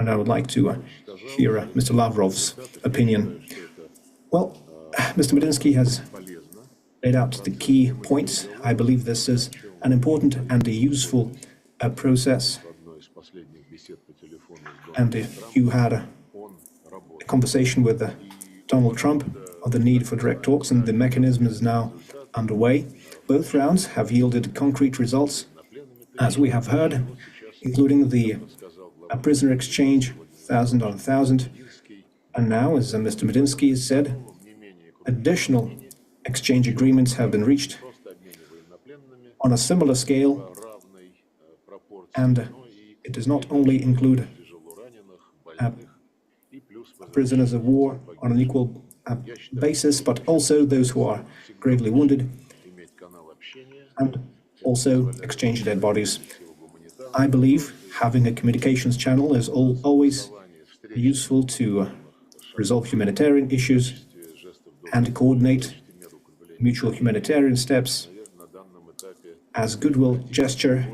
and I would like to hear Mr. Lavrov's opinion. Well, Mr. Medinsky has laid out the key points. I believe this is an important and a useful process. And you had a conversation with Donald Trump on the need for direct talks, and the mechanism is now underway. Both rounds have yielded concrete results, as we have heard, including the prisoner exchange, 1,000 on 1,000. And now, as Mr. Medinsky has said, additional exchange agreements have been reached on a similar scale, and it does not only include prisoners of war on an equal basis, but also those who are gravely wounded, and also exchange dead bodies. I believe having a communications channel is always useful to resolve humanitarian issues and coordinate mutual humanitarian steps as goodwill gesture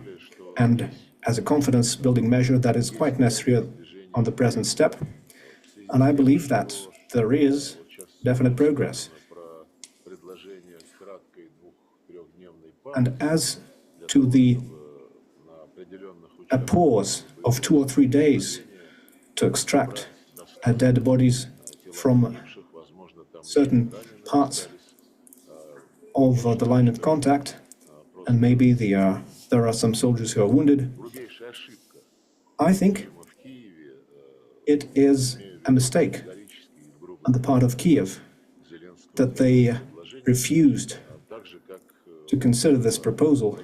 and as a confidence-building measure that is quite necessary on the present step. And I believe that there is definite progress. And as to a pause of 2 or 3 days to extract dead bodies from certain parts of the line of contact, and maybe there are some soldiers who are wounded, I think it is a mistake on the part of Kiev that they refused to consider this proposal.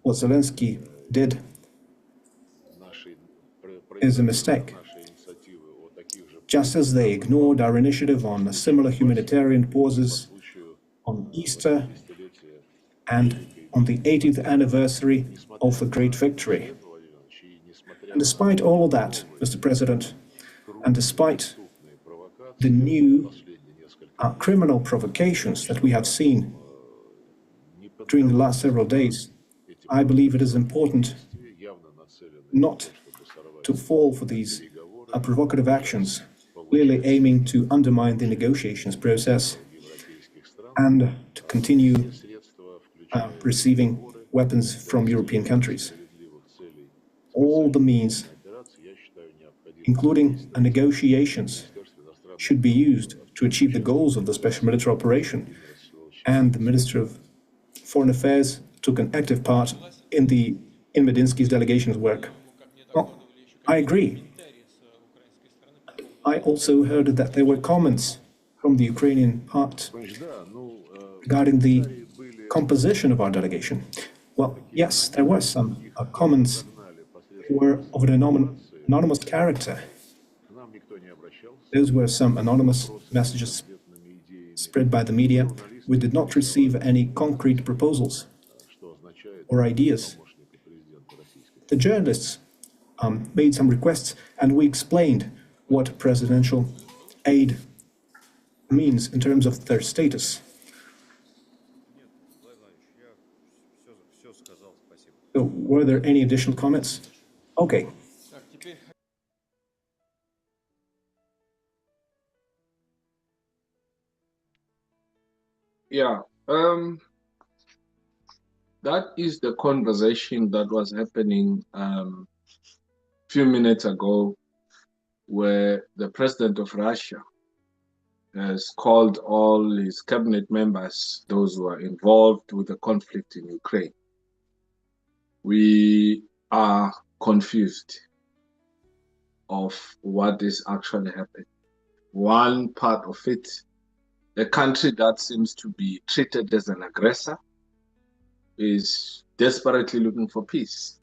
What Zelensky did is a mistake. Just as they ignored our initiative on similar humanitarian pauses on Easter and on the 80th anniversary of the Great Victory. And despite all of that, Mr. President, and despite the new criminal provocations that we have seen during the last several days, I believe it is important not to fall for these provocative actions, clearly aiming to undermine the negotiations process and to continue receiving weapons from European countries. All the means, including negotiations, should be used to achieve the goals of the special military operation, and the Minister of Foreign Affairs took an active part in Medinsky's delegation's work. Well, I agree. I also heard that there were comments from the Ukrainian part regarding the composition of our delegation. Well, yes, there were some comments that were of an anonymous character. Those were some anonymous messages spread by the media. We did not receive any concrete proposals or ideas. The journalists made some requests, and we explained what presidential aid means in terms of their status. So, were there any additional comments? Okay. Yeah, that is the conversation that was happening few minutes ago, where the president of Russia has called all his cabinet members, those who are involved with the conflict in Ukraine. We are confused of what is actually happening. One part of it, the country that seems to be treated as an aggressor is desperately looking for peace.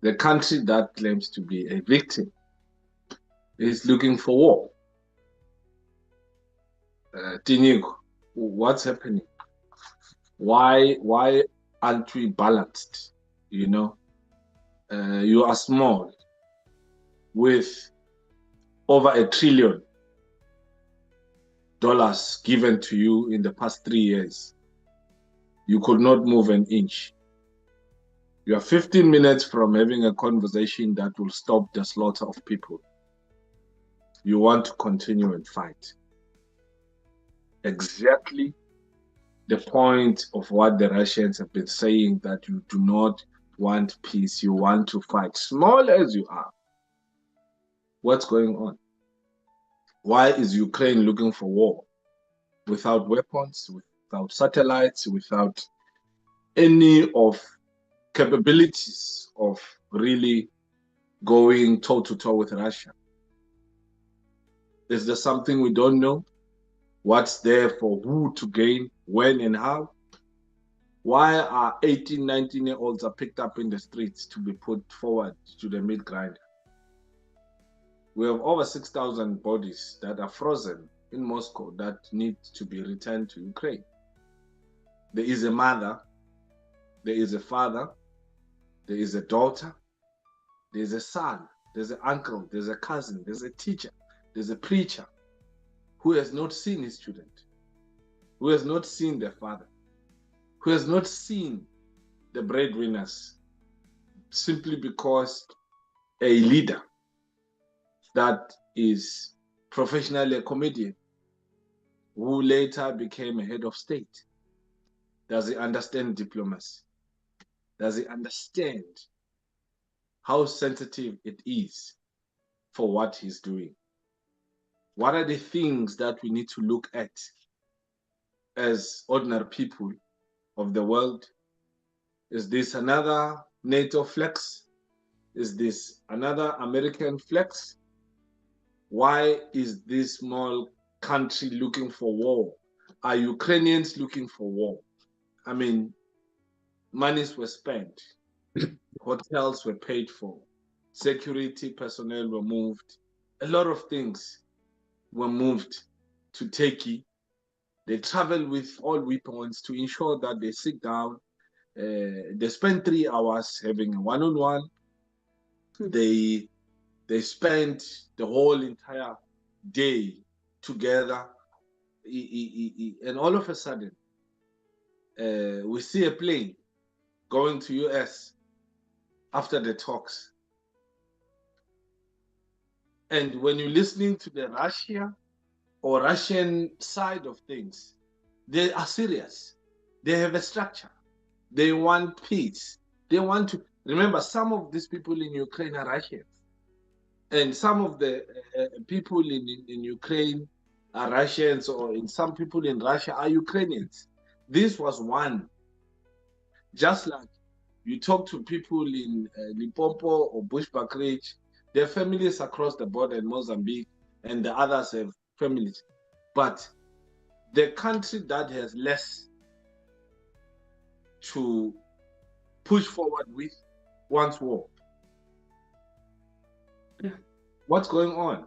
The country that claims to be a victim is looking for war. Tinyiko, what's happening? Why aren't we balanced? You know, you are small with over $1 trillion given to you in the past 3 years. You could not move an inch. You are 15 minutes from having a conversation that will stop the slaughter of people. You want to continue and fight. Exactly the point of what the Russians have been saying, that you do not want peace, you want to fight, small as you are. What's going on? Why is Ukraine looking for war? Without weapons, without satellites, without any of capabilities of really going toe-to-toe with Russia. Is there something we don't know? What's there for who to gain, when and how? Why are 18, 19-year-olds are picked up in the streets to be put forward to the meat grinder? We have over 6,000 bodies that are frozen in Moscow that need to be returned to Ukraine. There is a mother, there is a father, there is a daughter, there's a son, there's an uncle, there's a cousin, there's a teacher, there's a preacher who has not seen his student, who has not seen their father, who has not seen the breadwinners, simply because a leader that is professionally a comedian who later became a head of state. Does he understand diplomacy? Does he understand how sensitive it is for what he's doing? What are the things that we need to look at as ordinary people of the world? Is this another NATO flex? Is this another American flex? Why is this small country looking for war? Are Ukrainians looking for war? I mean, monies were spent, hotels were paid for, security personnel were moved, a lot of things were moved to Turkey. They travel with all weapons to ensure that they sit down. They spend 3 hours having a one-on-one. They spend the whole entire day together, and all of a sudden, we see a plane going to US after the talks. And when you're listening to the Russia or Russian side of things, they are serious. They have a structure. They want peace. They want to, remember, some of these people in Ukraine are Russians. And some of the people in Ukraine are Russians, or in some people in Russia are Ukrainians. This was one. Just like you talk to people in Limpopo or Bushbuck Ridge, their families across the border in Mozambique, and the others have families. But the country that has less to push forward with wants war. Yeah. What's going on?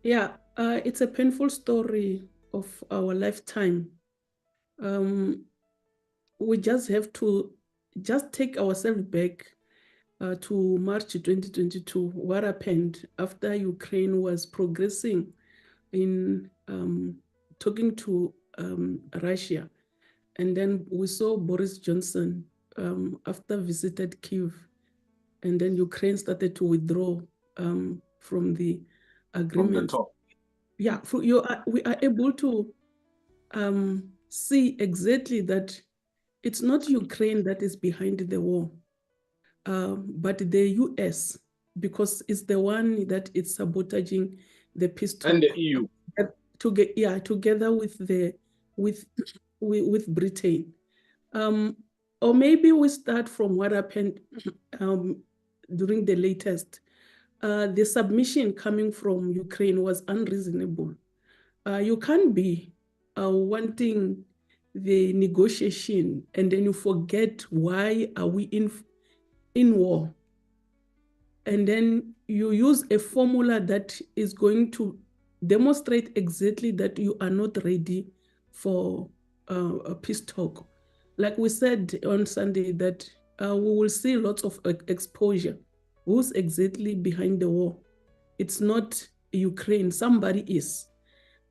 Yeah, it's a painful story of our lifetime. We just have to just take ourselves back to March 2022. What happened after Ukraine was progressing in talking to Russia, and then we saw Boris Johnson after visited Kyiv, and then Ukraine started to withdraw from the agreement. From the top. Yeah, we are able to see exactly that it's not Ukraine that is behind the war, but the US, because it's the one that is sabotaging the peace talk. And the EU. Together with Britain. Or maybe we start from what happened during the latest. The submission coming from Ukraine was unreasonable. You can't be wanting the negotiation and then you forget why are we in war. And then you use a formula that is going to demonstrate exactly that you are not ready for a peace talk. Like we said on Sunday, that we will see lots of exposure. Who's exactly behind the war? It's not Ukraine, somebody is.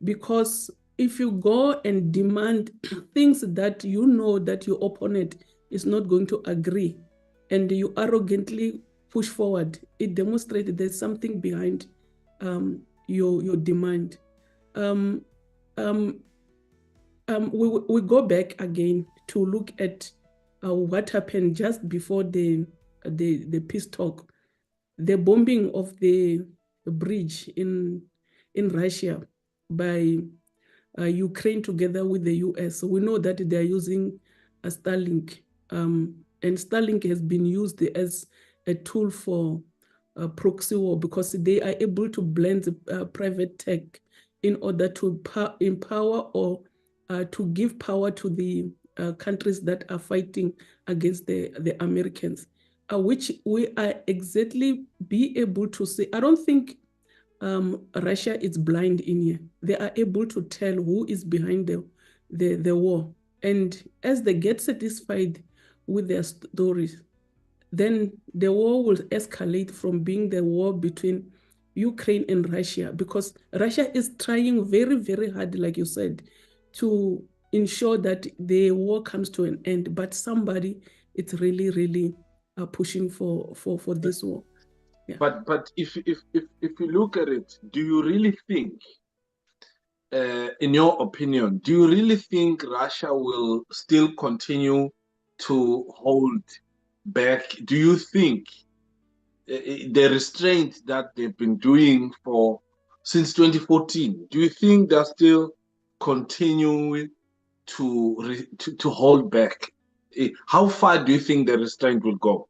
Because if you go and demand things that you know that your opponent is not going to agree, and you arrogantly push forward, it demonstrates there's something behind your demand. We go back again to look at what happened just before the peace talk, the bombing of the bridge in Russia by Ukraine together with the US. We know that they are using a Starlink, and Starlink has been used as a tool for proxy war because they are able to blend private tech in order to empower or to give power to the countries that are fighting against the Americans, which we are exactly be able to see. I don't think Russia is blind in here. They are able to tell who is behind the war. And as they get satisfied with their stories, then the war will escalate from being the war between Ukraine and Russia, because Russia is trying very, very hard, like you said, to ensure that the war comes to an end. But somebody is really, really pushing for this war. Yeah. But if you look at it, do you really think, in your opinion, do you really think Russia will still continue to hold back? Do you think the restraint that they've been doing since 2014, do you think they're still continuing to hold back? How far do you think the restraint will go?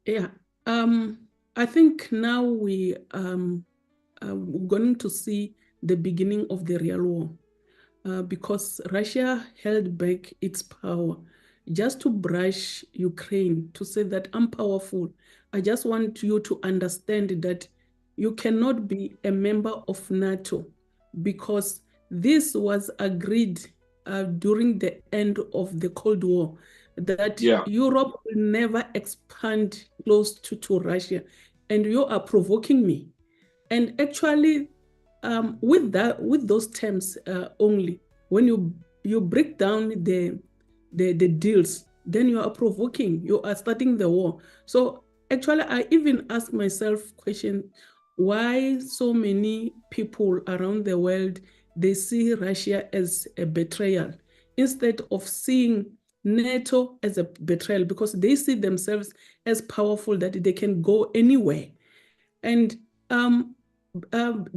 Yeah, I think now we going to see the beginning of the real war, because Russia held back its power just to brush Ukraine, to say that I'm powerful. I just want you to understand that you cannot be a member of NATO, because this was agreed during the end of the Cold War, that Europe will never expand close to Russia, and you are provoking me. And actually, with those terms only, when you break down the deals, then you are provoking, you are starting the war. So actually, I even ask myself question, why so many people around the world, they see Russia as a betrayal instead of seeing NATO as a betrayal, because they see themselves as powerful, that they can go anywhere. And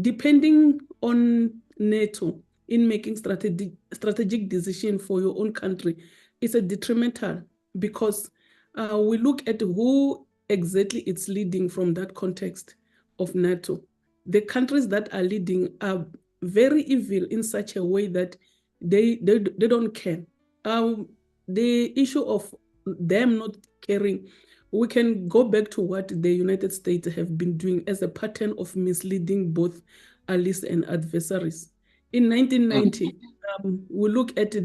depending on NATO in making strategic decision for your own country is a detrimental, because we look at who exactly it's leading from that context of NATO. The countries that are leading are very evil in such a way that they don't care. The issue of them not caring, we can go back to what the United States have been doing as a pattern of misleading both allies and adversaries. In 1990, we look at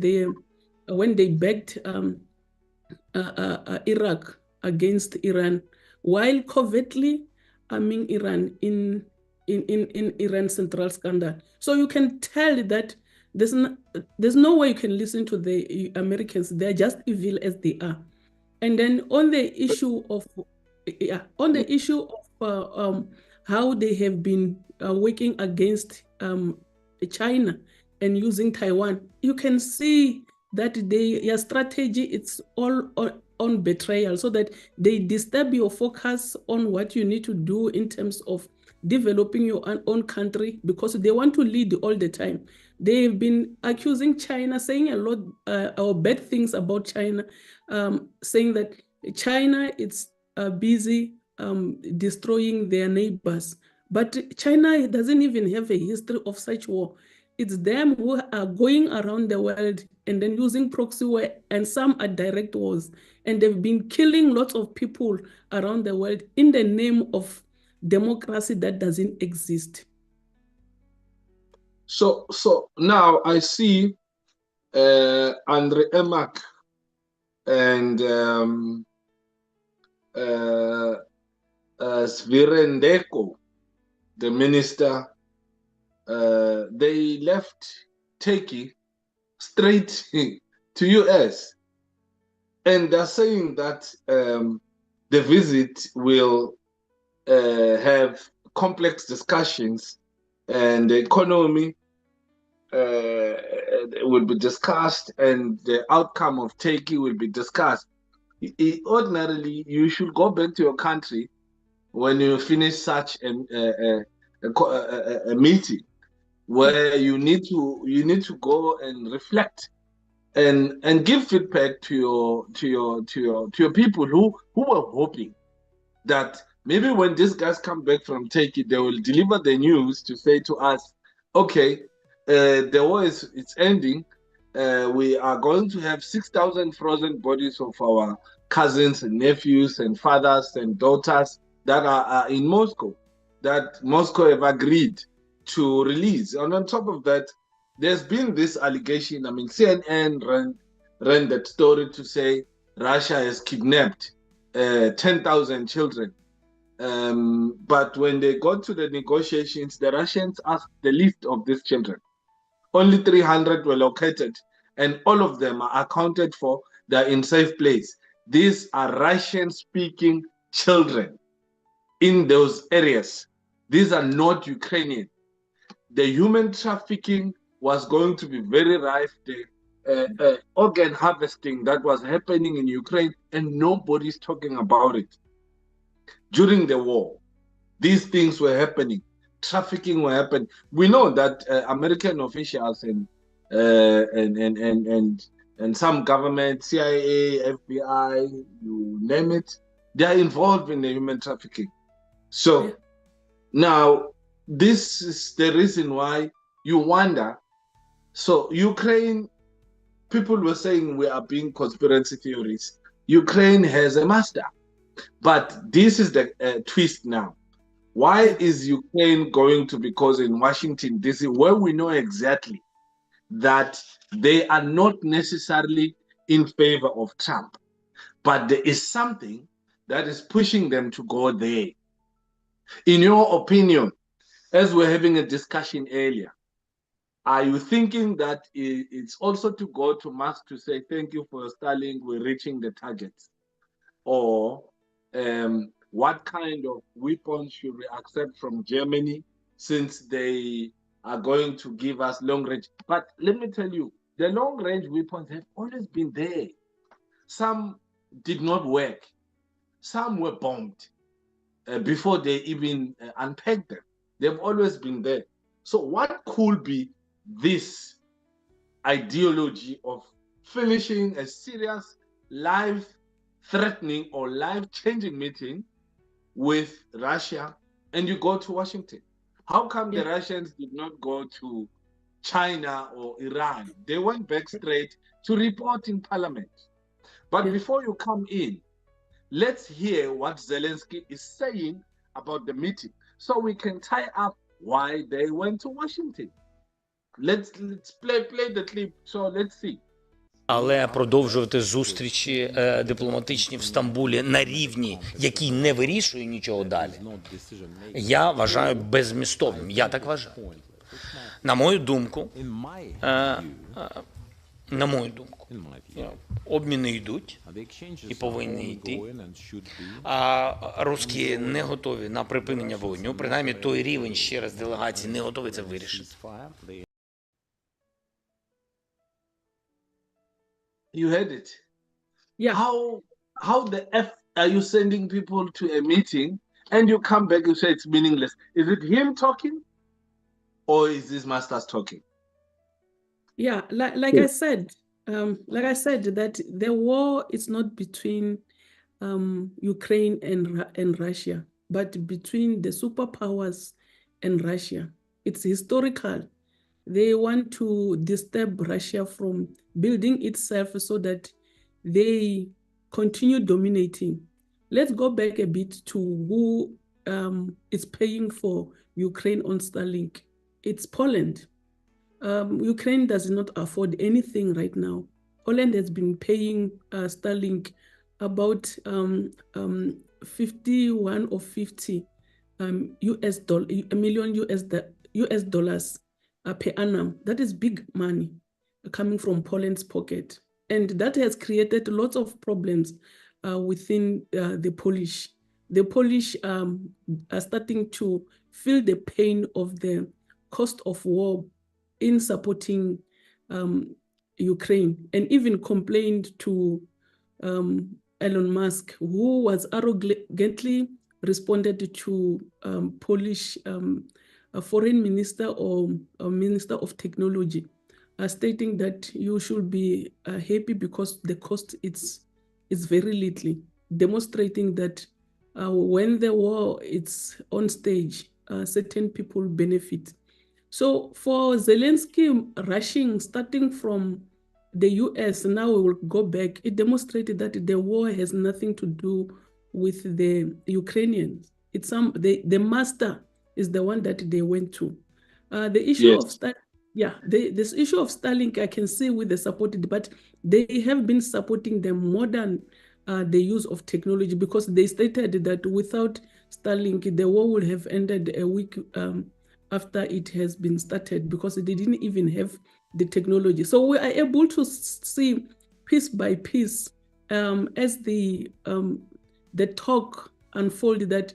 when they backed Iraq against Iran, while covertly arming Iran in Iran Central Scandal. So you can tell that there's no way you can listen to the Americans. They're just evil as they are. And then on the issue of how they have been working against China and using Taiwan, you can see that their strategy, it's all on betrayal, so that they disturb your focus on what you need to do in terms of developing your own country, because they want to lead all the time. They've been accusing China, saying a lot of bad things about China, saying that China is busy destroying their neighbors. But China doesn't even have a history of such war. It's them who are going around the world and then using proxy war, and some are direct wars. And they've been killing lots of people around the world in the name of democracy that doesn't exist. So now I see Andre Emak and Svirendeko, the minister they left Turkey straight to US. And they're saying that the visit will have complex discussions, and the economy will be discussed, and the outcome of Turkey will be discussed. Ordinarily, you should go back to your country when you finish such a meeting, where you need to go and reflect and give feedback to your people who were hoping that maybe when these guys come back from Turkey, they will deliver the news to say to us, okay, the war it's ending. We are going to have 6,000 frozen bodies of our cousins and nephews and fathers and daughters that are in Moscow, that Moscow have agreed to release. And on top of that, there's been this allegation. I mean, CNN ran that story to say Russia has kidnapped 10,000 children. But when they got to the negotiations, the Russians asked the list of these children. Only 300 were located, and all of them are accounted for. They're in safe place. These are Russian-speaking children in those areas. These are not Ukrainian. The human trafficking was going to be very rife. The organ harvesting that was happening in Ukraine, and nobody's talking about it. During the war, these things were happening. Trafficking were happening. We know that American officials and some government, CIA, FBI, you name it, they are involved in the human trafficking. So now this is the reason why you wonder. So Ukraine, people were saying we are being conspiracy theories. Ukraine has a master. But this is the twist now. Why is Ukraine going to be causing Washington, D.C., where we know exactly that they are not necessarily in favor of Trump, but there is something that is pushing them to go there? In your opinion, as we're having a discussion earlier, are you thinking that it's also to go to Musk to say, thank you for Starlink, we're reaching the targets? Or what kind of weapons should we accept from Germany, since they are going to give us long range? But let me tell you, the long range weapons have always been there. Some did not work. Some were bombed before they even unpacked them. They've always been there. So what could be this ideology of finishing a serious life-threatening or life-changing meeting with Russia, and you go to Washington? How come the Russians did not go to China or Iran? They went back straight to report in Parliament. But before you come in, let's hear what Zelensky is saying about the meeting, so we can tie up why they went to Washington. Let's play the clip, so let's see. Але продовжувати зустрічі дипломатичні в Стамбулі на рівні, який не вирішує нічого далі, я вважаю беззмістовним. Я так вважаю. На мою думку, обміни йдуть і повинні йти, а русські не готові на припинення вогню, принаймні той рівень ще раз делегації не готові це вирішити. You heard it. Yeah. How the F are you sending people to a meeting and you come back and say it's meaningless? Is it him talking, or is his masters talking? Yeah, like I said, that the war is not between Ukraine and Russia, but between the superpowers and Russia. It's historical. They want to disturb Russia from building itself so that they continue dominating. Let's go back a bit to who is paying for Ukraine on Starlink. It's Poland. Ukraine does not afford anything right now. Poland has been paying Starlink about 51 or 50 US dollar, $1 million US dollars per annum. That is big money coming from Poland's pocket. And that has created lots of problems within the Polish. The Polish are starting to feel the pain of the cost of war in supporting Ukraine, and even complained to Elon Musk, who was arrogantly responded to Polish foreign minister or minister of technology, stating that you should be happy because the cost is very little, demonstrating that when the war is on stage, certain people benefit. So for Zelensky rushing, starting from the US, now we will go back, it demonstrated that the war has nothing to do with the Ukrainians. It's the master is the one that they went to. The issue of this issue of Starlink, I can see with the supported, but they have been supporting them more than the use of technology, because they stated that without Starlink, the war would have ended a week after it has been started, because they didn't even have the technology. So we are able to see piece by piece as the talk unfolded that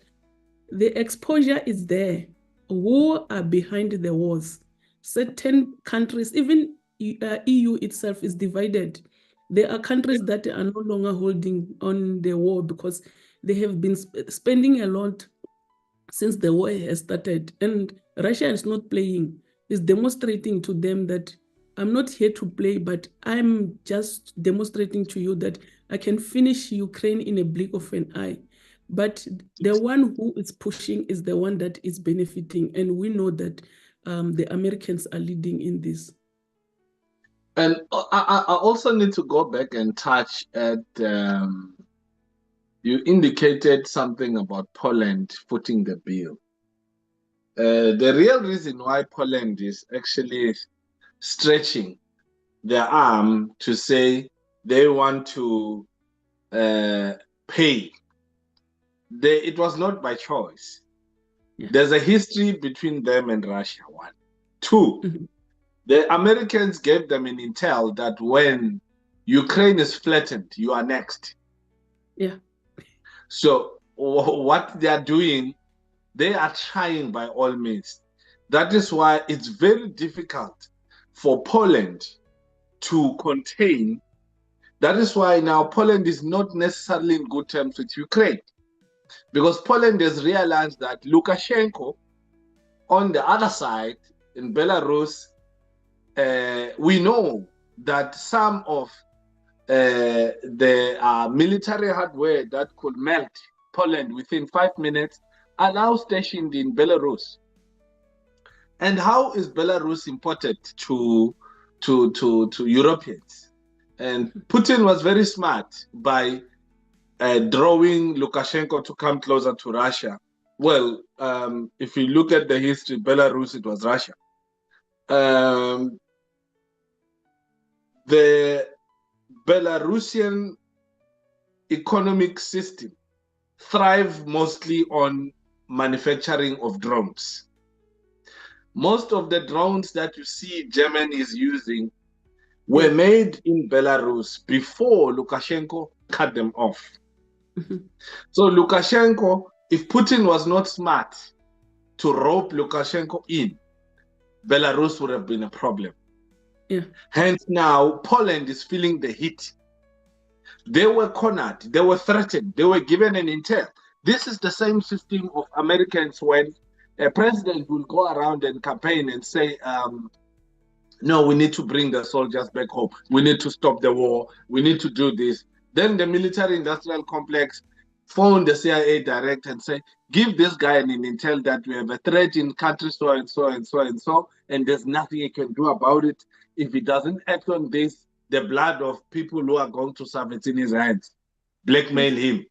the exposure is there. Who are behind the wars? Certain countries, even EU itself is divided. There are countries that are no longer holding on the war because they have been spending a lot since the war has started. And Russia is not playing, is demonstrating to them that I'm not here to play, but I'm just demonstrating to you that I can finish Ukraine in a blink of an eye. But the one who is pushing is the one that is benefiting. And we know that the Americans are leading in this. And I also need to go back and touch at, you indicated something about Poland footing the bill. The real reason why Poland is actually stretching their arm to say they want to pay, it was not by choice. Yeah. There's a history between them and Russia, one. Two, the Americans gave them an intel that when Ukraine is flattened, you are next. Yeah. So what they are doing, they are trying by all means. That is why it's very difficult for Poland to contain. That is why now Poland is not necessarily in good terms with Ukraine, because Poland has realized that Lukashenko, on the other side, in Belarus, we know that some of the military hardware that could melt Poland within 5 minutes are now stationed in Belarus. And how is Belarus imported to Europeans? And Putin was very smart by drawing Lukashenko to come closer to Russia. Well, if you look at the history, Belarus, it was Russia. The Belarusian economic system thrives mostly on manufacturing of drones. Most of the drones that you see Germany is using were made in Belarus before Lukashenko cut them off. So Lukashenko, if Putin was not smart to rope Lukashenko in, Belarus would have been a problem. Yeah. Hence now Poland is feeling the heat. They were cornered, they were threatened, they were given an intel. This is the same system of Americans when a president will go around and campaign and say, no, we need to bring the soldiers back home. We need to stop the war. We need to do this. Then the military-industrial complex phone the CIA director and say, give this guy an intel that we have a threat in country so and so and so and so, and there's nothing he can do about it. If he doesn't act on this, the blood of people who are going to serve it in his hands. Blackmail him.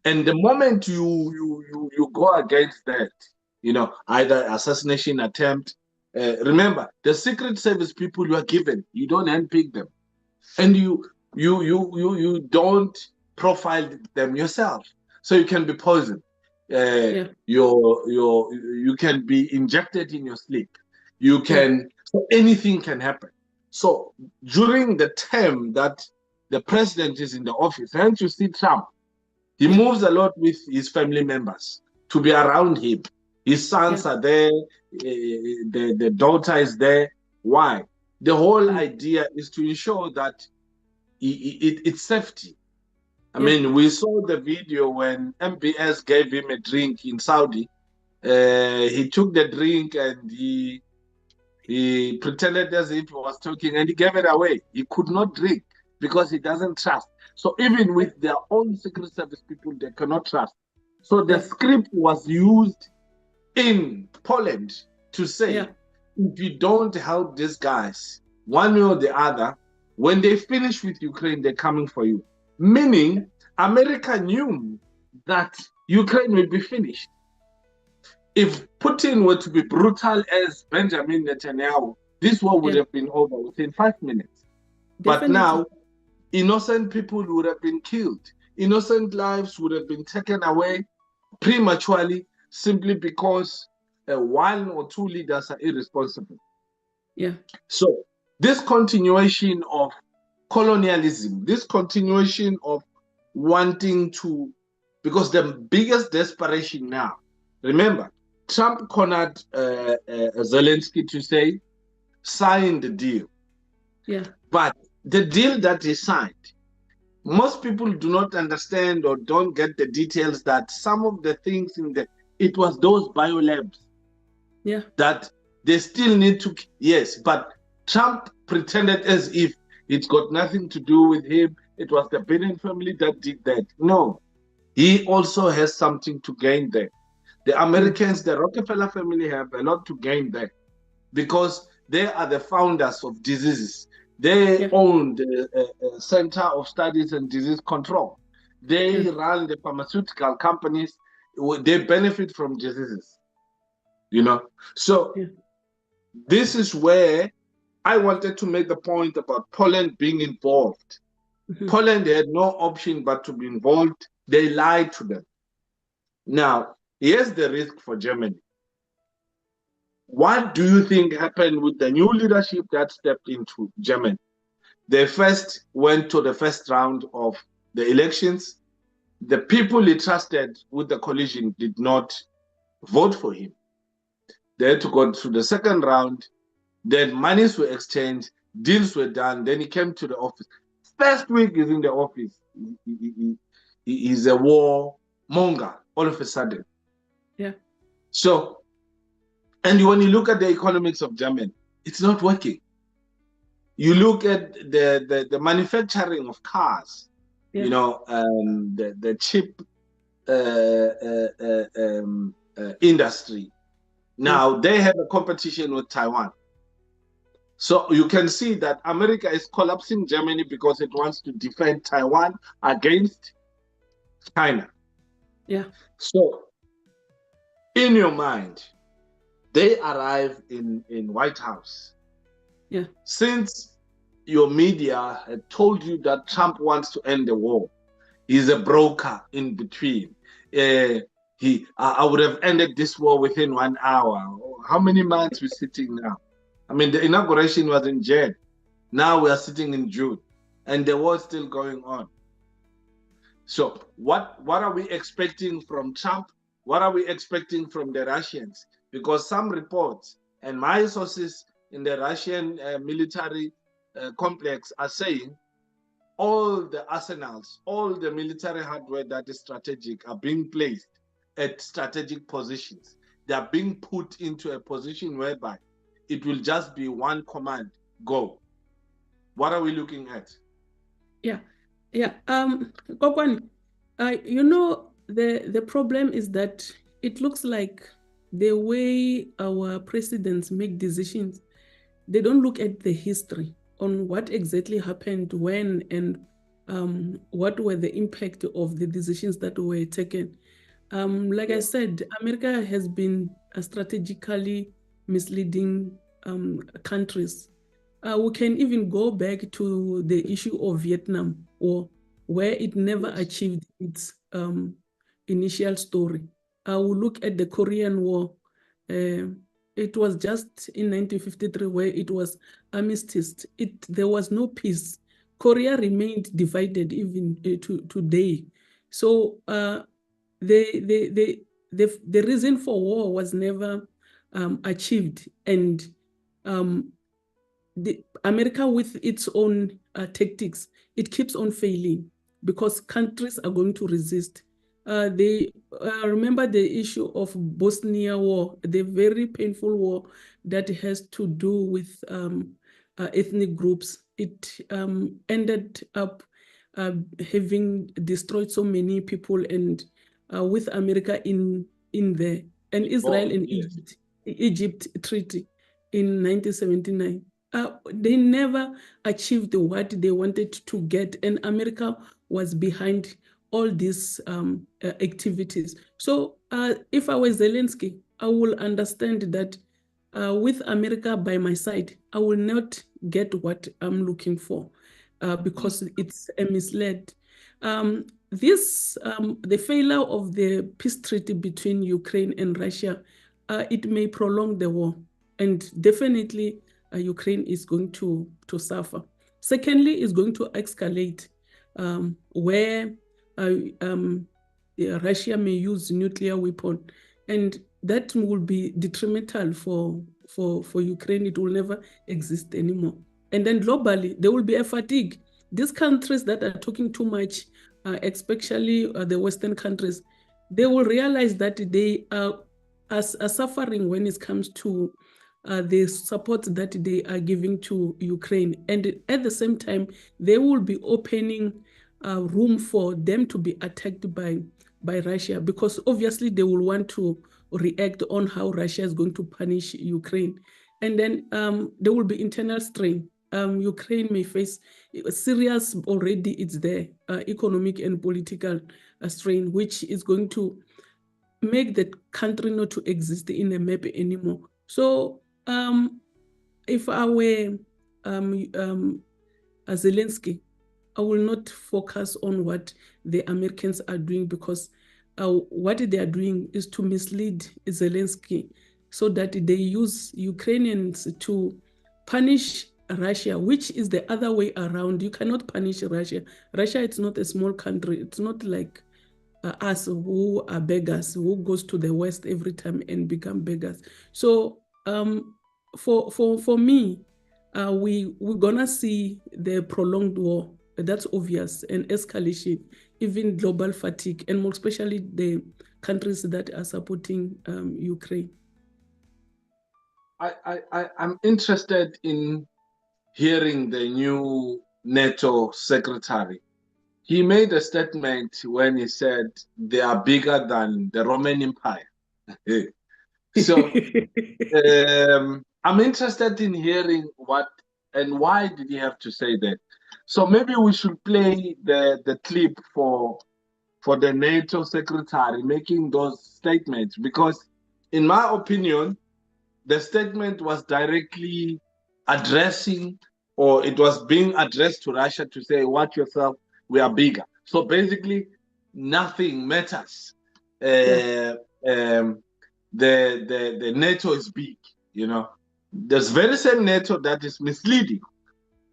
And the moment you go against that, you know, either assassination attempt, remember, the Secret Service people you are given, you don't handpick them. And you don't profile them yourself. So you can be poisoned. You can be injected in your sleep. You can, so anything can happen. So during the term that the president is in the office, and you see Trump, he moves a lot with his family members to be around him. His sons are there, the daughter is there. Why? The whole idea is to ensure that it's safety. I mean, we saw the video when MBS gave him a drink in Saudi. He took the drink and he pretended as if he was talking and he gave it away. He could not drink because he doesn't trust. So even with their own Secret Service people, they cannot trust. So the script was used in Poland to say, if you don't help these guys, one way or the other, when they finish with Ukraine, they're coming for you. Meaning, America knew that Ukraine will be finished. If Putin were to be brutal as Benjamin Netanyahu, this war would have been over within 5 minutes. But now, innocent people would have been killed. Innocent lives would have been taken away prematurely simply because one or two leaders are irresponsible. So this continuation of colonialism, this continuation of wanting to, because the biggest desperation now, remember, Trump cornered Zelensky to say, sign the deal. But the deal that he signed, most people do not understand or don't get the details that some of the things in the, it was those biolabs that they still need to, but Trump pretended as if it's got nothing to do with him. It was the Biden family that did that. No, he also has something to gain there. The Americans, the Rockefeller family have a lot to gain there because they are the founders of diseases. They own the Center of Studies and Disease Control. They run the pharmaceutical companies. They benefit from diseases, you know. So this is where I wanted to make the point about Poland being involved. Poland had no option but to be involved. They lied to them. Now, here's the risk for Germany. What do you think happened with the new leadership that stepped into Germany? They first went to the first round of the elections. The people he trusted with the coalition did not vote for him. They had to go to the second round. Then monies were exchanged, deals were done. Then he came to the office. First week he's in the office. He's a warmonger all of a sudden. So, and when you look at the economics of Germany, it's not working. You look at the manufacturing of cars, you know, the chip industry. Now they have a competition with Taiwan. So you can see that America is collapsing Germany because it wants to defend Taiwan against China. So in your mind, they arrive in White House. Since your media had told you that Trump wants to end the war, he's a broker in between. I would have ended this war within 1 hour. How many months we're sitting now? I mean, the inauguration was in Jan. Now we are sitting in June, and the war is still going on. So what are we expecting from Trump? What are we expecting from the Russians? Because some reports and my sources in the Russian military complex are saying all the arsenals, all the military hardware that is strategic are being placed at strategic positions. They are being put into a position whereby it will just be one command, go. What are we looking at? Kokwani, you know, the problem is that it looks like the way our presidents make decisions, they don't look at the history on what exactly happened when and what were the impact of the decisions that were taken. Like I said, America has been strategically misleading countries. We can even go back to the issue of Vietnam, or where it never achieved its initial story. we look at the Korean War, it was just in 1953 where it was armistice. There was no peace. Korea remained divided even to today. So the reason for war was never achieved, and America with its own tactics, it keeps on failing because countries are going to resist. They remember the issue of Bosnia war, the very painful war that has to do with ethnic groups. It ended up having destroyed so many people, and with America in there, and Israel and Egypt treaty in 1979. They never achieved what they wanted to get, and America was behind all these activities. So if I were Zelensky, I will understand that with America by my side, I will not get what I'm looking for because it's a misled. The failure of the peace treaty between Ukraine and Russia, it may prolong the war, and definitely Ukraine is going to suffer. Secondly, it's going to escalate where Russia may use nuclear weapon, and that will be detrimental for Ukraine. It will never exist anymore. And then globally, there will be a fatigue. These countries that are talking too much, especially the Western countries, they will realize that they are suffering when it comes to the support that they are giving to Ukraine. And at the same time, they will be opening room for them to be attacked by Russia, because obviously they will want to react on how Russia is going to punish Ukraine. And then there will be internal strain. Ukraine may face serious, already it's there, economic and political strain, which is going to make the country not to exist in the map anymore. So if I were Zelensky, I will not focus on what the Americans are doing, because what they are doing is to mislead Zelensky so that they use Ukrainians to punish Russia, which is the other way around. You cannot punish Russia. Russia, it's not a small country. It's not like us who are beggars, who goes to the West every time and become beggars. So for me, we're gonna see the prolonged war. That's obvious, and escalation, even global fatigue, and more especially the countries that are supporting Ukraine. I'm interested in hearing the new NATO secretary. He made a statement when he said they are bigger than the Roman Empire. So I'm interested in hearing what and why did he have to say that. So maybe we should play the clip for the NATO secretary making those statements, because in my opinion, the statement was directly addressing, or it was being addressed to Russia to say, watch yourself, we are bigger. So basically, nothing matters. The NATO is big, you know. There's very same NATO that is misleading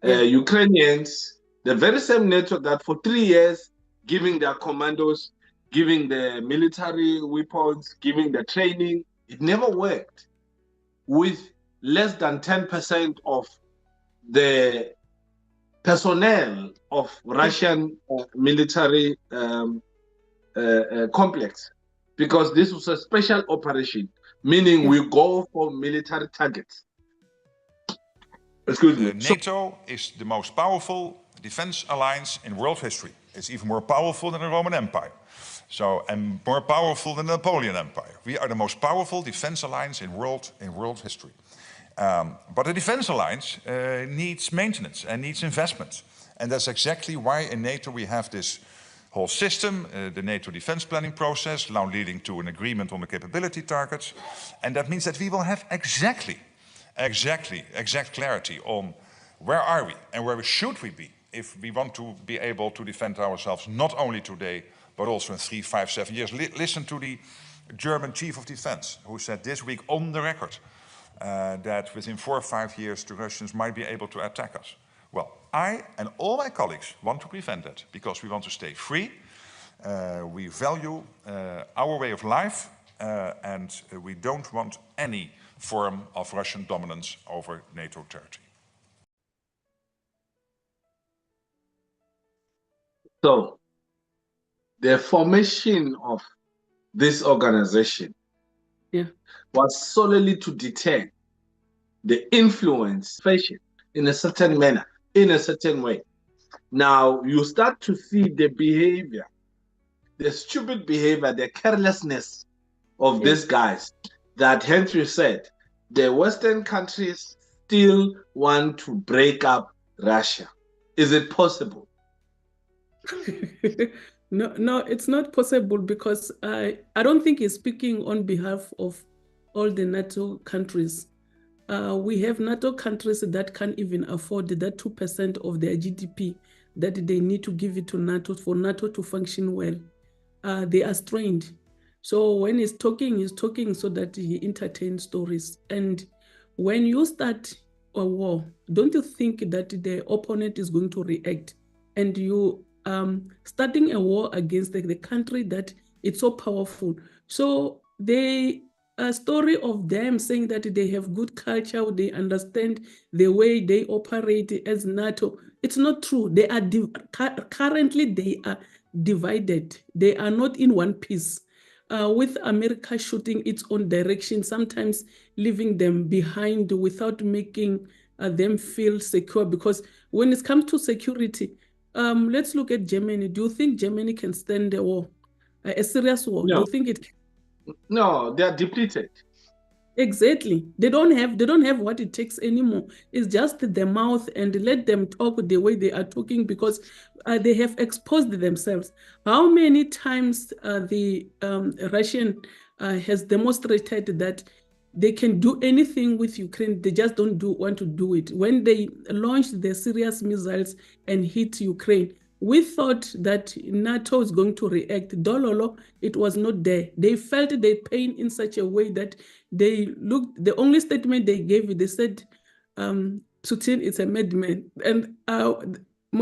Ukrainians, the very same NATO that for 3 years giving their commandos, giving the military weapons, giving the training, it never worked. With less than 10% of the personnel of Russian military complex, because this was a special operation, meaning we go for military targets. Excuse me. NATO is the most powerful defense alliance in world history. It's even more powerful than the Roman Empire. So, and more powerful than the Napoleon Empire. We are the most powerful defense alliance in world history. But the defense alliance needs maintenance and needs investment. And that's exactly why in NATO we have this whole system, the NATO defense planning process, now leading to an agreement on the capability targets. And that means that we will have exact clarity on where are we and where should we be if we want to be able to defend ourselves not only today, but also in 3, 5, 7 years. Listen to the German chief of defense, who said this week on the record that within 4 or 5 years the Russians might be able to attack us. Well, I and all my colleagues want to prevent that because we want to stay free. We value our way of life and we don't want any form of Russian dominance over NATO territory. So, the formation of this organization was solely to detect the influence in a certain manner, in a certain way. Now, you start to see the behavior, the stupid behavior, the carelessness of these guys that Henry said, the Western countries still want to break up Russia. Is it possible? No, it's not possible because I don't think he's speaking on behalf of all the NATO countries. We have NATO countries that can't even afford that 2% of their GDP that they need to give it to NATO for NATO to function well. They are strained. So when he's talking so that he entertains stories. And when you start a war, don't you think that the opponent is going to react? And you starting a war against the country that it's so powerful. So the story of them saying that they have good culture, they understand the way they operate as NATO, it's not true. They are currently they are divided. They are not in one piece. With America shooting its own direction, sometimes leaving them behind without making them feel secure. Because when it comes to security, let's look at Germany. Do you think Germany can stand a war, a serious war? No. Do you think it? No, they are depleted. Exactly. They don't have what it takes anymore. It's just the mouth, and let them talk the way they are talking because they have exposed themselves. How many times the Russian has demonstrated that they can do anything with Ukraine, they just don't want to do it. When they launched the serious missiles and hit Ukraine, we thought that NATO is going to react. Dololo, it was not there. They felt their pain in such a way that they looked, the only statement they gave, they said, Putin is a madman. And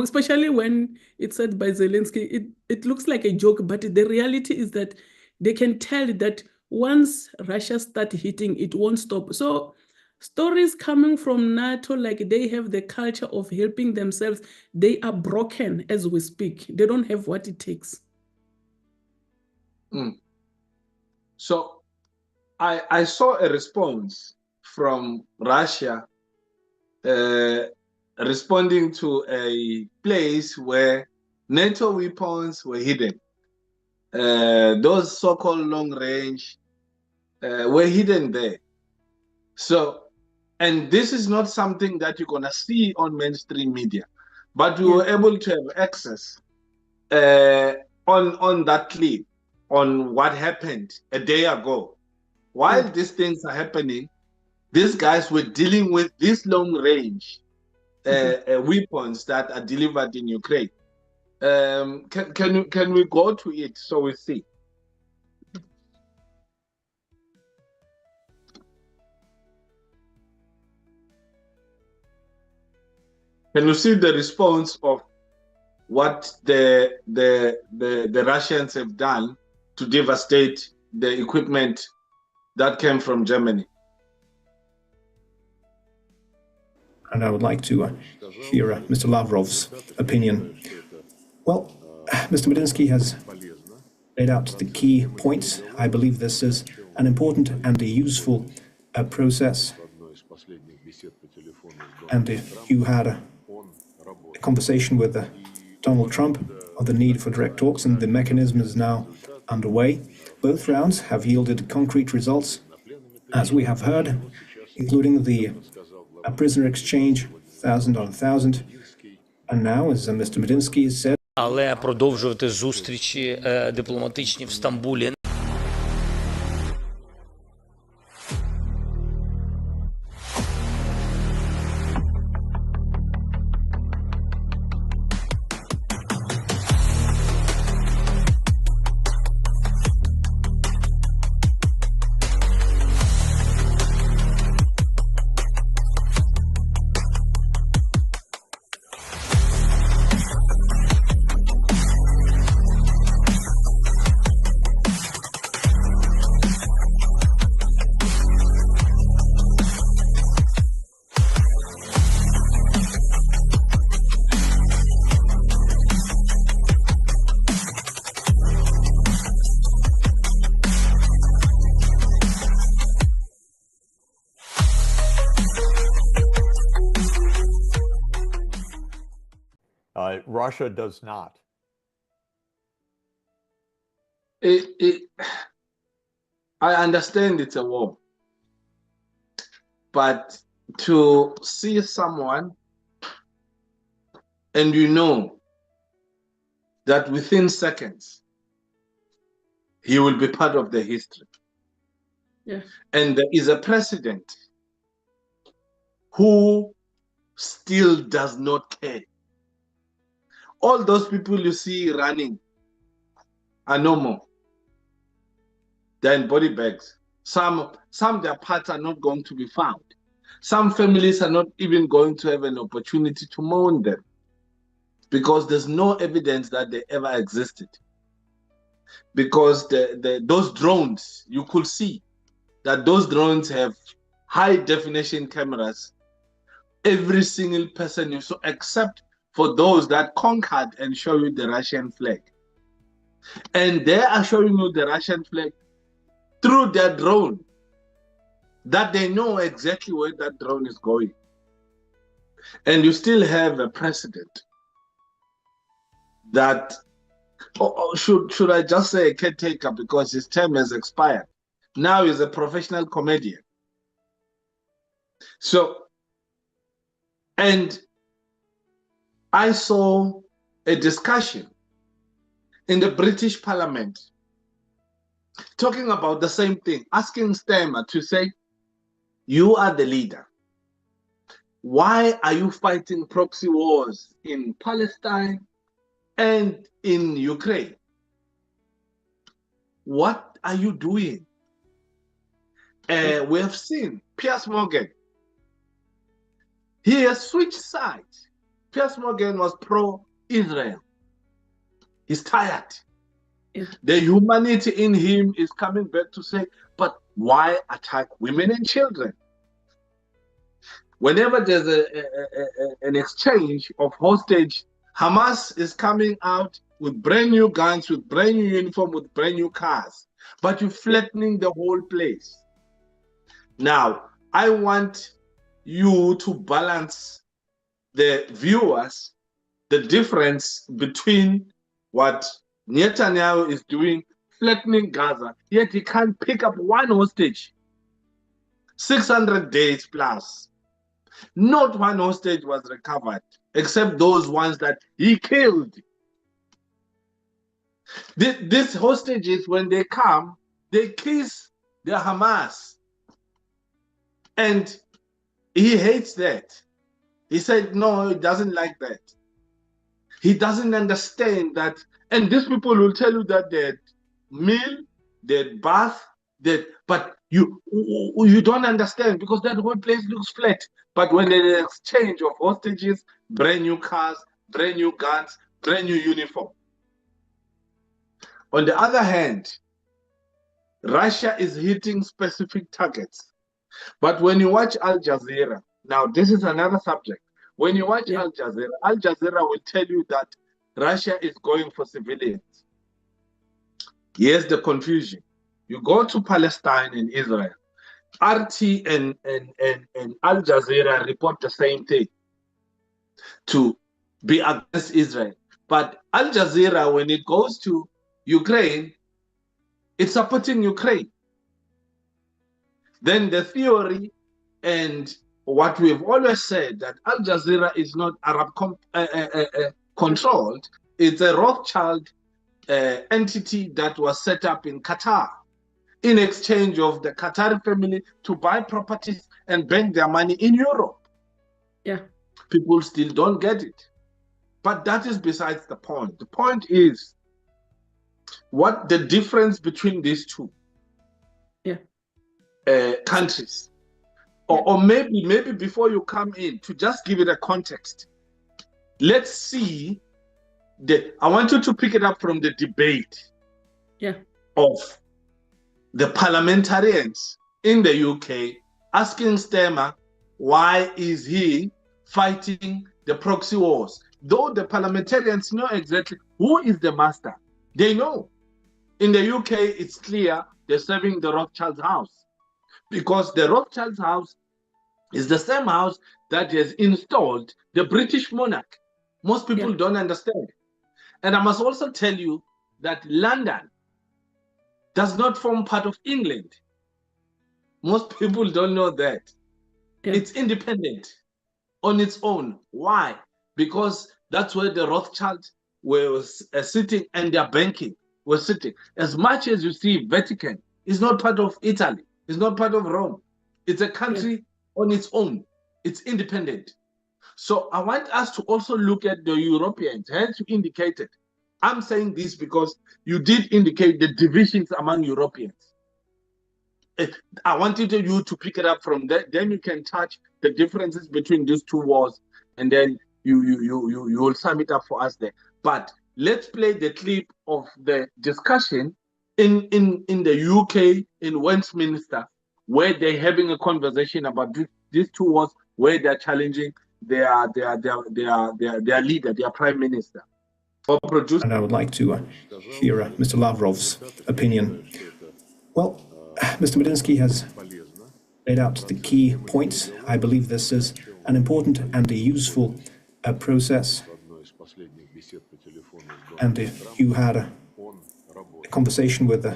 especially when it's said by Zelensky, it looks like a joke, but the reality is that they can tell that once Russia starts hitting, it won't stop. So stories coming from NATO, like they have the culture of helping themselves, they are broken as we speak. They don't have what it takes. So I saw a response from Russia responding to a place where NATO weapons were hidden. Those so-called long range were hidden there. So, and this is not something that you're gonna see on mainstream media, but we were able to have access on that clip on what happened a day ago. While these things are happening, these guys were dealing with these long range weapons that are delivered in Ukraine. Can we go to it so we see? Can you see the response of what the Russians have done to devastate the equipment that came from Germany? And I would like to hear Mr. Lavrov's opinion. Well, Mr. Medinsky has laid out the key points. I believe this is an important and a useful process. And if you had a conversation with Donald Trump on the need for direct talks, and the mechanism is now underway. Both rounds have yielded concrete results, as we have heard, including the prisoner exchange, 1,000 on 1,000. And now, as Mr. Medinsky said, але продовжувати зустрічі дипломатичні в Стамбулі Russia does not. I understand it's a war, but to see someone and you know that within seconds he will be part of the history. Yeah. And there is a president who still does not care. All those people you see running are no more. They're in body bags. Some their parts are not going to be found. Some families are not even going to have an opportunity to mourn them because there's no evidence that they ever existed. Because those drones, you could see that those drones have high definition cameras. Every single person you saw, except for those that conquered and show you the Russian flag. And they are showing you the Russian flag through their drone, that they know exactly where that drone is going. And you still have a president that, should I just say a caretaker because his term has expired. Now he's a professional comedian. So, and I saw a discussion in the British Parliament talking about the same thing, asking Stemmer to say, you are the leader. Why are you fighting proxy wars in Palestine and in Ukraine? What are you doing? We have seen Piers Morgan. He has switched sides. Piers Morgan was pro-Israel. He's tired. Yeah. The humanity in him is coming back to say, but why attack women and children? Whenever there's an exchange of hostage, Hamas is coming out with brand new guns, with brand new uniform, with brand new cars, but you're flattening the whole place. Now, I want you to balance the viewers, the difference between what Netanyahu is doing, flattening Gaza, yet he can't pick up one hostage. 600 days plus. Not one hostage was recovered, except those ones that he killed. These hostages, when they come, they kiss the Hamas. And he hates that. He said, no, he doesn't like that. He doesn't understand that. And these people will tell you that they're meal, they're bath, but you don't understand because that whole place looks flat. But when there's an exchange of hostages, brand new cars, brand new guns, brand new uniform. On the other hand, Russia is hitting specific targets. But when you watch Al Jazeera, now this is another subject. When you watch Al Jazeera will tell you that Russia is going for civilians. Here's the confusion. You go to Palestine and Israel. RT and Al Jazeera report the same thing, to be against Israel. But Al Jazeera, when it goes to Ukraine, it's supporting Ukraine. Then the theory and what we've always said, that Al Jazeera is not Arab controlled. It's a Rothschild entity that was set up in Qatar in exchange of the Qatari family to buy properties and bank their money in Europe. Yeah. People still don't get it. But that is besides the point. The point is what the difference between these two countries. Or maybe before you come in, to just give it a context, let's see, I want you to pick it up from the debate of the parliamentarians in the UK asking Stemmer, why is he fighting the proxy wars? Though the parliamentarians know exactly who is the master. They know. In the UK, it's clear they're serving the Rothschild's house, because the Rothschild's house is the same house that has installed the British monarch. Most people don't understand. And I must also tell you that London does not form part of England. Most people don't know that. Yeah. It's independent on its own. Why? Because that's where the Rothschilds were sitting, and their banking was sitting. As much as you see Vatican is not part of Italy, it's not part of Rome. It's a country on its own. It's independent. So I want us to also look at the Europeans, hence you indicated. I'm saying this because you did indicate the divisions among Europeans. I wanted you to pick it up from there. Then you can touch the differences between these two wars, and then you will sum it up for us there. But let's play the clip of the discussion in the UK, in Westminster, where they're having a conversation about these two wars, where they're challenging their leader, their prime minister. And I would like to hear Mr. Lavrov's opinion. Well, Mr. Medinsky has laid out the key points. I believe this is an important and a useful process. And if you had a conversation with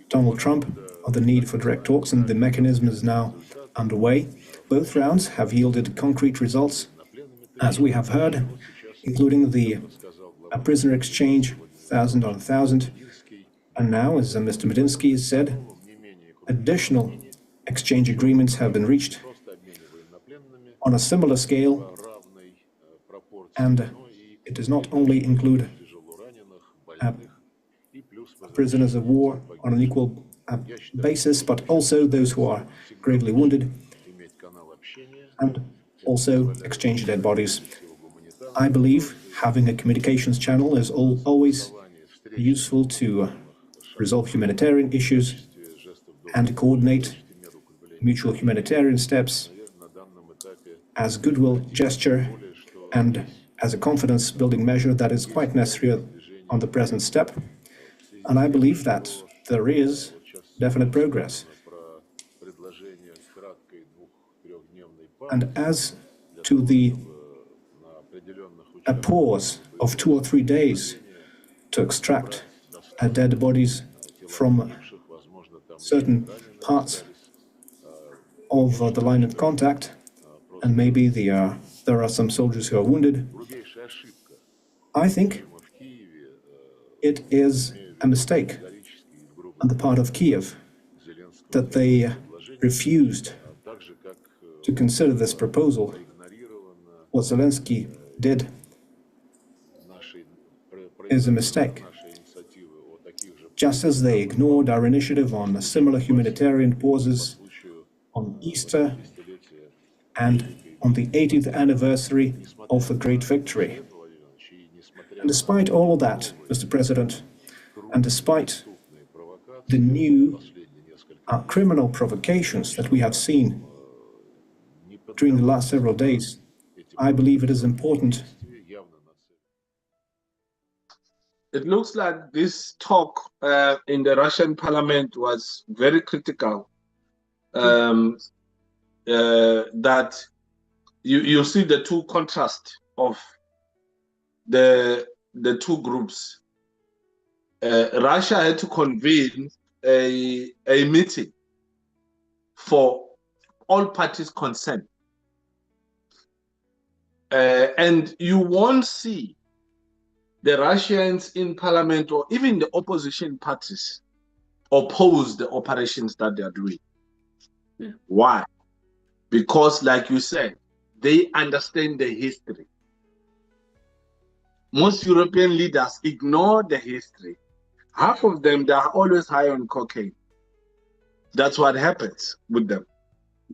Donald Trump on the need for direct talks, and the mechanism is now underway. Both rounds have yielded concrete results, as we have heard, including the prisoner exchange, 1,000 on 1,000. And now, as Mr. Medinsky has said, additional exchange agreements have been reached on a similar scale, and it does not only include prisoners of war on an equal basis, but also those who are gravely wounded, and also exchange dead bodies. I believe having a communications channel is always useful to resolve humanitarian issues and coordinate mutual humanitarian steps as goodwill gesture and as a confidence-building measure that is quite necessary on the present step. And I believe that there is definite progress. And as to a pause of 2 or 3 days to extract dead bodies from certain parts of the line of contact, and maybe there are some soldiers who are wounded, I think it is a mistake on the part of Kiev that they refused to consider this proposal. What Zelensky did is a mistake. Just as they ignored our initiative on similar humanitarian pauses on Easter and on the 80th anniversary of the Great Victory. And despite all of that, Mr. President, and despite the new criminal provocations that we have seen during the last several days, I believe it is important. It looks like this talk in the Russian parliament was very critical. That you see the two contrasts of the two groups. Russia had to convene a meeting for all parties concerned. And you won't see the Russians in parliament or even the opposition parties oppose the operations that they are doing. Yeah. Why? Because, like you said, they understand the history. Most European leaders ignore the history. Half of them, they are always high on cocaine. That's what happens with them.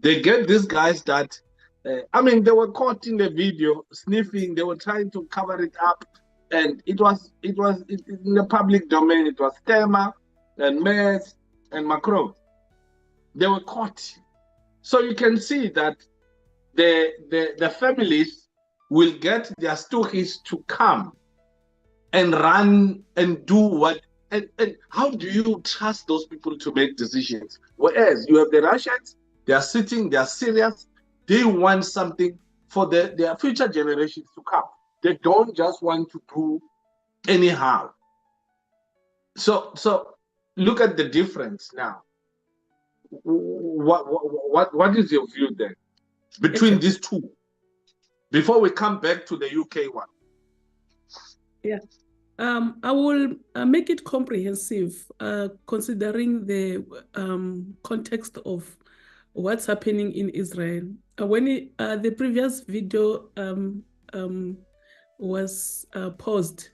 They get these guys that, they were caught in the video sniffing. They were trying to cover it up, and it was in the public domain. It was Temer and Merz and Macron. They were caught. So you can see that the families will get their stories to come and run and do what. And how do you trust those people to make decisions? Whereas you have the Russians, they are sitting, they are serious, they want something for their future generations to come. They don't just want to do anyhow. So look at the difference now. What is your view then between these two? Before we come back to the UK one. Yeah. I will make it comprehensive, considering the context of what's happening in Israel. When the previous video was paused,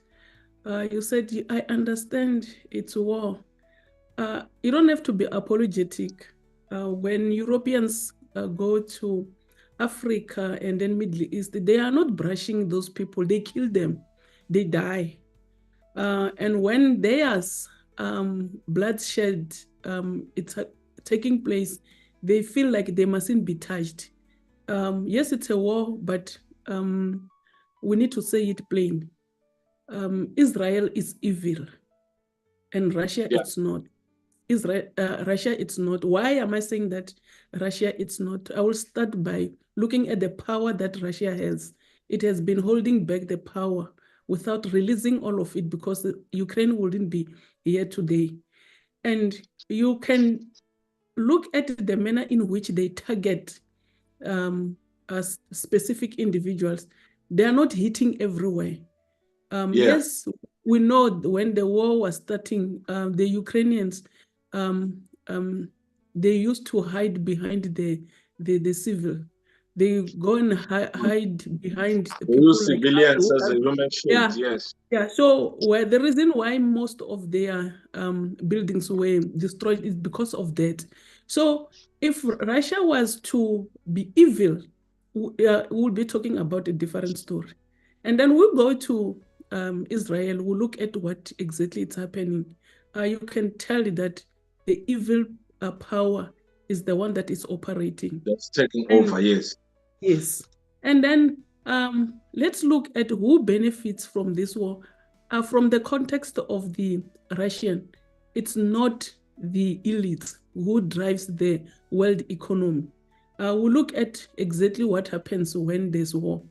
you said, I understand it's war. You don't have to be apologetic. When Europeans go to Africa and then Middle East, they are not brushing those people. They kill them. They die. And when there's bloodshed, it's taking place, they feel like they mustn't be touched. Yes, it's a war, but we need to say it plain. Israel is evil, and Russia it's not. Russia it's not. Why am I saying that Russia it's not? I will start by looking at the power that Russia has. It has been holding back the power without releasing all of it, because Ukraine wouldn't be here today. And you can look at the manner in which they target as specific individuals. They are not hitting everywhere. Yes, we know when the war was starting, the Ukrainians, they used to hide behind the civil. They go and hide behind the people. Civilians as a human shield, yes. Yeah, so the reason why most of their buildings were destroyed is because of that. So if Russia was to be evil, we'll be talking about a different story. And then we'll go to Israel, we'll look at what exactly is happening. You can tell that the evil power is the one that is operating. That's taking over, yes. Yes. And then let's look at who benefits from this war. From the context of the Russian, it's not the elites who drives the world economy. We'll look at exactly what happens when there's war.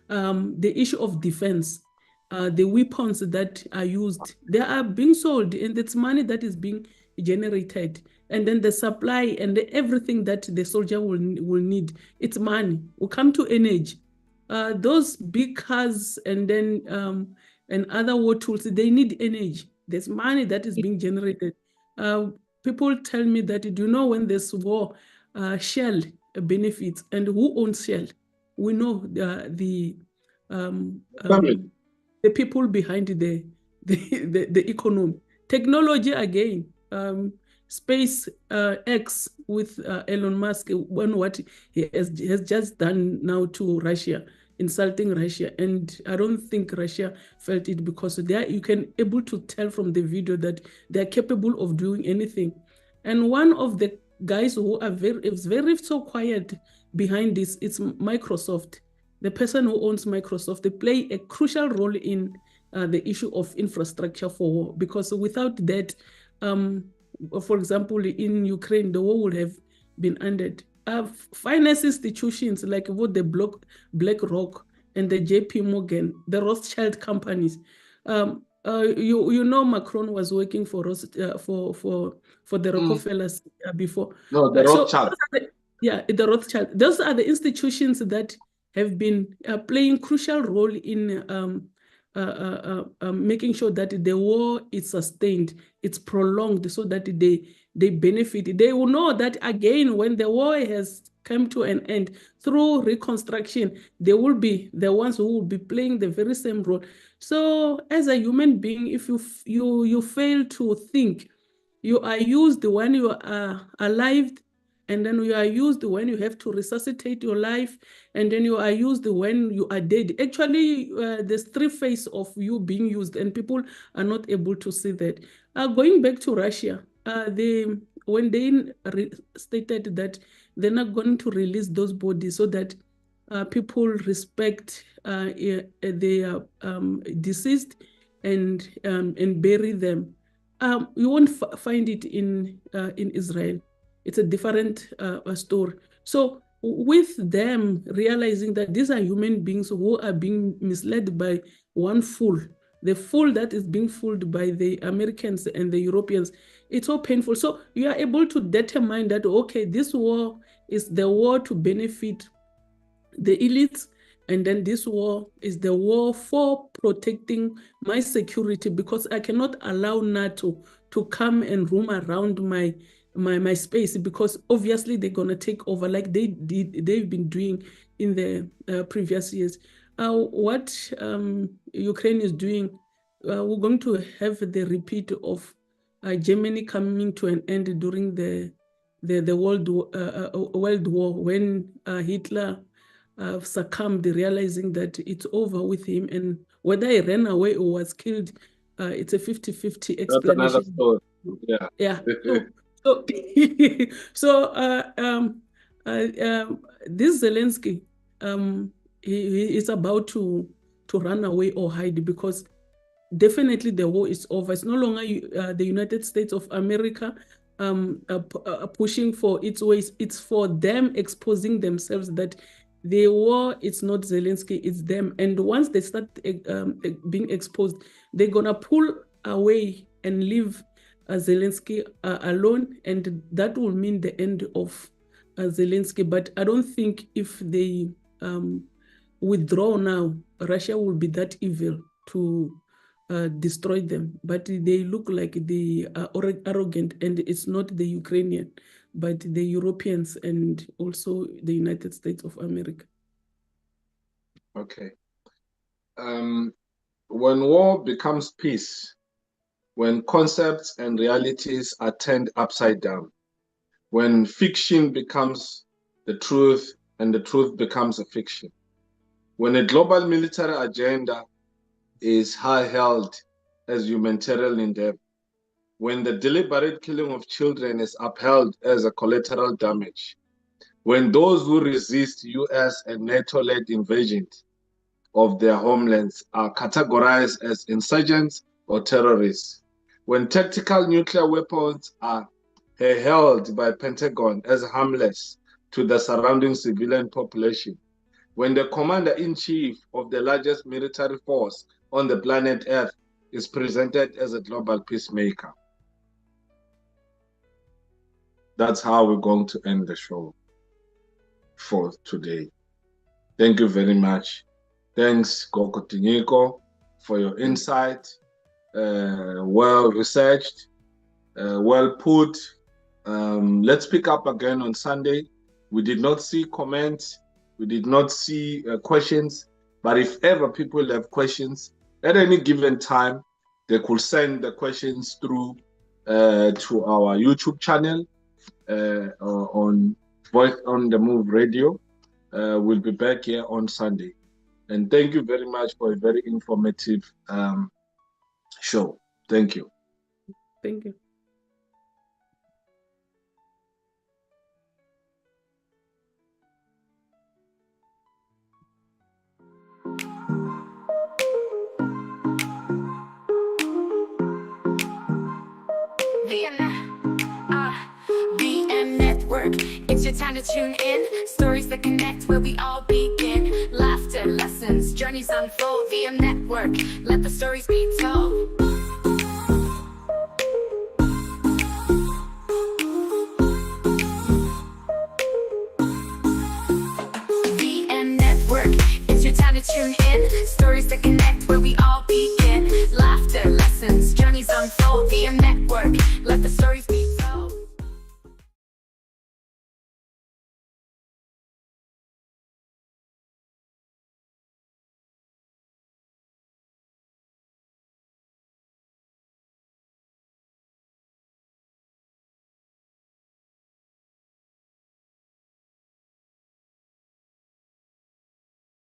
The issue of defense, the weapons that are used, they are being sold, and it's money that is being generated. And then the supply and everything that the soldier will need, it's money. We'll come to energy. Those big cars and then and other war tools, they need energy. There's money that is being generated. People tell me that, do you know when there's war, Shell benefits, and who owns Shell? We know the people behind the economy. Technology again, Space X with Elon Musk, when what he has just done now to Russia, insulting Russia, and I don't think Russia felt it, because you can able to tell from the video that they are capable of doing anything. And one of the guys who are very so quiet behind this, it's Microsoft. The person who owns Microsoft, they play a crucial role in the issue of infrastructure for war, because without that, for example, in Ukraine, the war would have been ended. Finance institutions like what the BlackRock and the JP Morgan, the Rothschild companies. You know, Macron was working for the Rockefellers before. No, the Rothschild. The Rothschild. Those are the institutions that have been playing crucial role in making sure that the war is sustained, it's prolonged, so that they benefit. They will know that again, when the war has come to an end, through reconstruction, they will be the ones who will be playing the very same role. So as a human being, if you fail to think, you are used when you are alive, and then you are used when you have to resuscitate your life, and then you are used when you are dead. Actually, there's three phases of you being used, and people are not able to see that. Going back to Russia, when they stated that they're not going to release those bodies so that people respect their deceased and bury them, you won't find it in Israel. It's a different story. So with them realizing that these are human beings who are being misled by one fool, the fool that is being fooled by the Americans and the Europeans, it's so painful. So you are able to determine that, okay, this war is the war to benefit the elites, and then this war is the war for protecting my security, because I cannot allow NATO to come and roam around my space, because obviously they're going to take over like they've been doing in the previous years. What Ukraine is doing, we're going to have the repeat of Germany coming to an end during the World War, when Hitler succumbed, realizing that it's over with him, and whether he ran away or was killed, it's a 50-50 explanation. That's another story. Yeah. Yeah. This Zelensky, he is about to run away or hide, because definitely the war is over. It's no longer the United States of America pushing for its ways. It's for them exposing themselves that the war, it's not Zelensky, it's them. And once they start being exposed, they're going to pull away and leave Zelensky alone, and that will mean the end of Zelensky. But I don't think if they withdraw now, Russia will be that evil to destroy them. But they look like they are arrogant, and it's not the Ukrainian, but the Europeans and also the United States of America. Okay. When war becomes peace, when concepts and realities are turned upside down, when fiction becomes the truth and the truth becomes a fiction, when a global military agenda is high-held as humanitarian endeavor, when the deliberate killing of children is upheld as a collateral damage, when those who resist US and NATO-led invasions of their homelands are categorized as insurgents or terrorists, when tactical nuclear weapons are held by Pentagon as harmless to the surrounding civilian population, when the commander-in-chief of the largest military force on the planet Earth is presented as a global peacemaker. That's how we're going to end the show for today. Thank you very much. Thanks, Tinyiko, for your insight. Well researched, well put. Let's pick up again on Sunday. We did not see comments. We did not see questions. But if ever people have questions at any given time, they could send the questions through to our YouTube channel on Voice on the Move Radio. We'll be back here on Sunday. And thank you very much for a very informative show. Thank you. Thank you. VM Network, it's your time to tune in. Stories that connect where we all begin. Laughter, lessons, journeys unfold. VM Network, let the stories be told.